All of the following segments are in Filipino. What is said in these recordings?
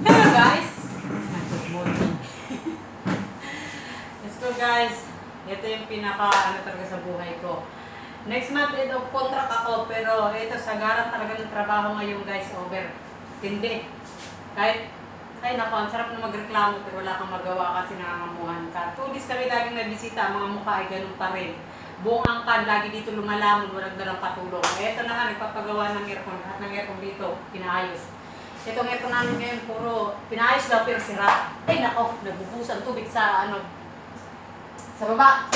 Hello guys! Good morning. Let's go guys. Ito yung talaga sa buhay ko. Next month, ito contract ako, pero ito sagaran talaga ng trabaho ngayon guys, over. Tindi. Ay naku, ang sarap na magreklamo pero wala kang magawa kasi nangangamuhan ka. 2 days kami laging nabisita, ang mga mukha ay ganun pa rin. Buong angkan, lagi dito lumalamon, walang dalang katulong. Ito na nga, nagpapagawa ng aircon. Lahat ng aircon dito, pinaayos. Itong aircon namin ngayon, puro pinaayos daw pero sira. Ay nako, nagbubusan tubig sa sa baba.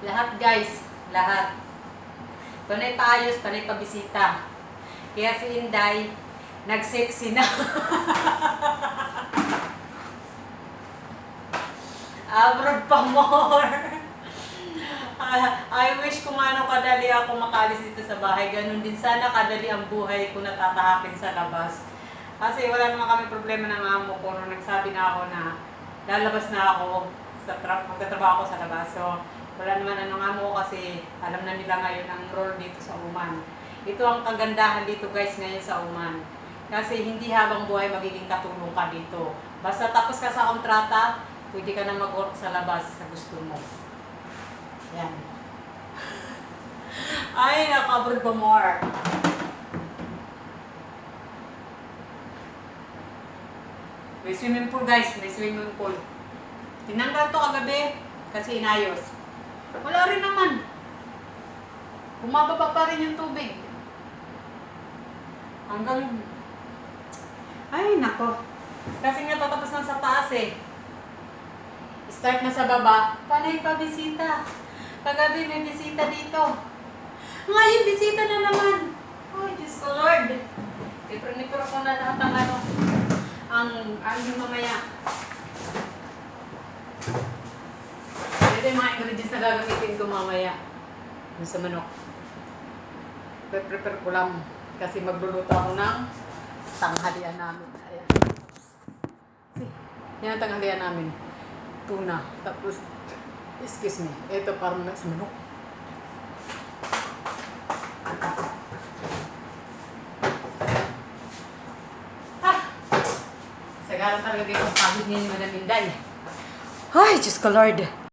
Lahat guys, lahat. Panay paayos, panay pabisita. Kaya si Inday, nag-sexy na. Abroad pa more. I wish kung ano kadali ako makalis dito sa bahay. Ganun din sana kadali ang buhay ko natatahakin sa labas. Kasi wala naman kami problema ng amo ko nung nagsabi na ako na lalabas na ako magtatrabaho ako sa labas. So, wala naman anong amo ko kasi alam na nila ngayon ang role dito sa Oman. Ito ang kagandahan dito guys ngayon sa Oman. Kasi hindi habang buhay magiging katulong ka dito. Basta tapos ka sa kontrata, pwede ka na mag-work sa labas sa gusto mo. Yan. Ay, nakabroad pa more. May swimming pool guys, may swimming pool. Tinanggal to kagabi kasi inayos. Wala rin naman. Bumababa pa rin yung tubig. Hanggang... Ay, nako. Kasi nga tatapos na sa taas eh. Start na sa baba. Panay pa bisita. Kagabi may bisita dito. Ngayon bisita na naman. Oh, Diyos ko Lord. Ipro ko na lahat ang mamaya. Ito yung mga ingredients na gagamitin ko mamaya. Yung sa manok. Prepare ko lang. Kasi magluluto ako ng tanghalian namin. Ayan. Yan ang tanghalian namin. Tuna. Tapos, excuse me. Ito parang sa manok. Sagaran talaga dito ang pagod niya ni Madam Inday. Ay, Diyos ko Lord.